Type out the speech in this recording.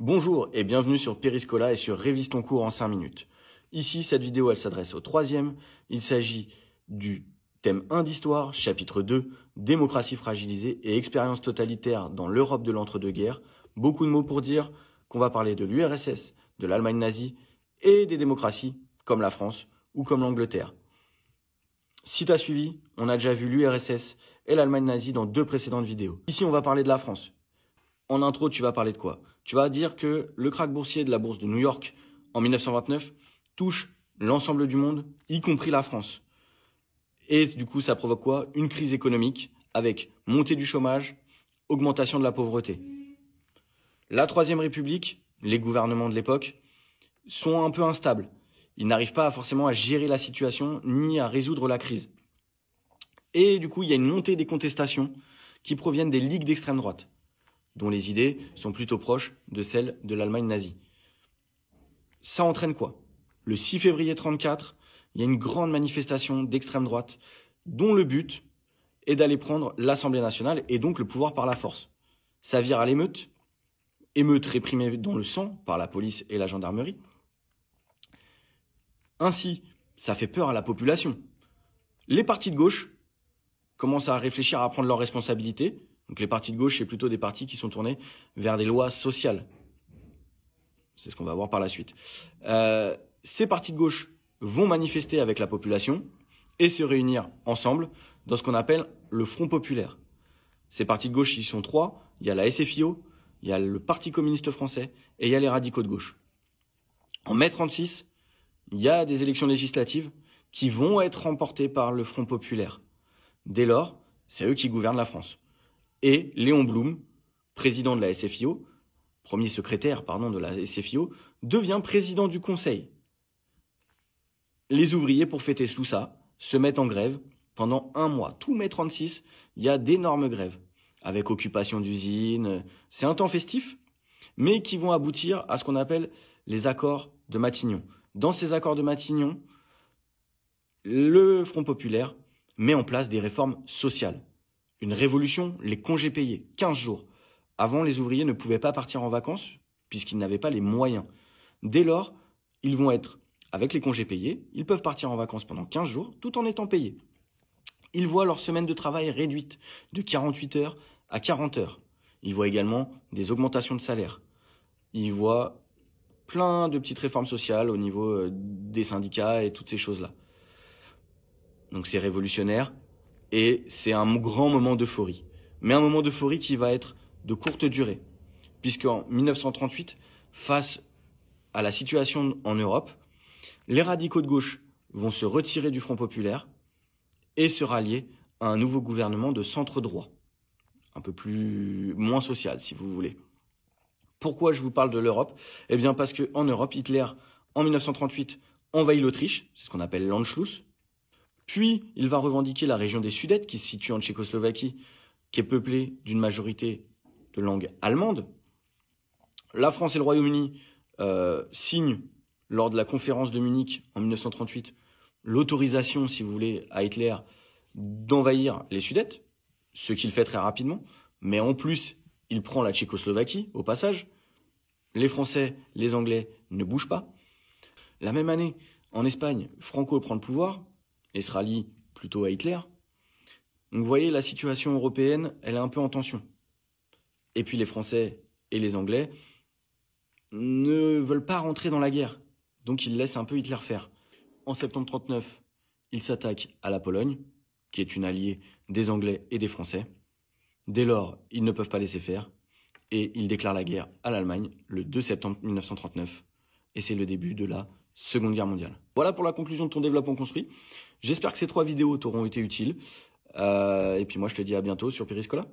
Bonjour et bienvenue sur Périscola et sur Révise ton cours en 5 minutes. Ici, cette vidéo, elle s'adresse au troisième. Il s'agit du thème 1 d'histoire, chapitre 2, démocratie fragilisée et expérience totalitaire dans l'Europe de l'entre-deux-guerres. Beaucoup de mots pour dire qu'on va parler de l'URSS, de l'Allemagne nazie et des démocraties comme la France ou comme l'Angleterre. Si tu as suivi, on a déjà vu l'URSS et l'Allemagne nazie dans 2 précédentes vidéos. Ici, on va parler de la France. En intro, tu vas parler de quoi? Tu vas dire que le krach boursier de la bourse de New York en 1929 touche l'ensemble du monde, y compris la France. Et du coup, ça provoque quoi? Une crise économique avec montée du chômage, augmentation de la pauvreté. La Troisième République, les gouvernements de l'époque, sont un peu instables. Ils n'arrivent pas forcément à gérer la situation ni à résoudre la crise. Et du coup, il y a une montée des contestations qui proviennent des ligues d'extrême droite, dont les idées sont plutôt proches de celles de l'Allemagne nazie. Ça entraîne quoi? Le 6 février 1934, il y a une grande manifestation d'extrême droite dont le but est d'aller prendre l'Assemblée nationale et donc le pouvoir par la force. Ça vire à l'émeute, émeute réprimée dans le sang par la police et la gendarmerie. Ainsi, ça fait peur à la population. Les partis de gauche commencent à réfléchir à prendre leurs responsabilités. Donc les partis de gauche, c'est plutôt des partis qui sont tournés vers des lois sociales. C'est ce qu'on va voir par la suite. Ces partis de gauche vont manifester avec la population et se réunir ensemble dans ce qu'on appelle le Front populaire. Ces partis de gauche, ils sont 3. Il y a la SFIO, il y a le Parti communiste français et il y a les radicaux de gauche. En mai 1936, il y a des élections législatives qui vont être remportées par le Front populaire. Dès lors, c'est eux qui gouvernent la France. Et Léon Blum, président de la SFIO, premier secrétaire de la SFIO, devient président du Conseil. Les ouvriers, pour fêter tout ça, se mettent en grève pendant 1 mois. Tout mai 1936, il y a d'énormes grèves, avec occupation d'usines. C'est un temps festif, mais qui vont aboutir à ce qu'on appelle les accords de Matignon. Dans ces accords de Matignon, le Front populaire met en place des réformes sociales. Une révolution, les congés payés, 15 jours. Avant, les ouvriers ne pouvaient pas partir en vacances puisqu'ils n'avaient pas les moyens. Dès lors, ils vont être, avec les congés payés, ils peuvent partir en vacances pendant 15 jours tout en étant payés. Ils voient leur semaine de travail réduite de 48 heures à 40 heures. Ils voient également des augmentations de salaire. Ils voient plein de petites réformes sociales au niveau des syndicats et toutes ces choses-là. Donc c'est révolutionnaire. Et c'est un grand moment d'euphorie. Mais un moment d'euphorie qui va être de courte durée. Puisqu'en 1938, face à la situation en Europe, les radicaux de gauche vont se retirer du Front populaire et se rallier à un nouveau gouvernement de centre droit. Un peu moins social, si vous voulez. Pourquoi je vous parle de l'Europe? Eh bien parce qu'en Europe, Hitler, en 1938, envahit l'Autriche, c'est ce qu'on appelle l'Anschluss. Puis, il va revendiquer la région des Sudètes, qui se situe en Tchécoslovaquie, qui est peuplée d'une majorité de langue allemande. La France et le Royaume-Uni signent, lors de la conférence de Munich en 1938, l'autorisation, si vous voulez, à Hitler d'envahir les Sudètes, ce qu'il fait très rapidement. Mais en plus, il prend la Tchécoslovaquie, au passage. Les Français, les Anglais ne bougent pas. La même année, en Espagne, Franco prend le pouvoir et se rallie plutôt à Hitler. Donc vous voyez, la situation européenne, elle est un peu en tension. Et puis les Français et les Anglais ne veulent pas rentrer dans la guerre. Donc ils laissent un peu Hitler faire. En septembre 1939, ils s'attaquent à la Pologne, qui est une alliée des Anglais et des Français. Dès lors, ils ne peuvent pas laisser faire. Et ils déclarent la guerre à l'Allemagne le 2 septembre 1939. Et c'est le début de la Seconde Guerre mondiale. Voilà pour la conclusion de ton développement construit. J'espère que ces 3 vidéos t'auront été utiles. Et puis moi, je te dis à bientôt sur Périscola.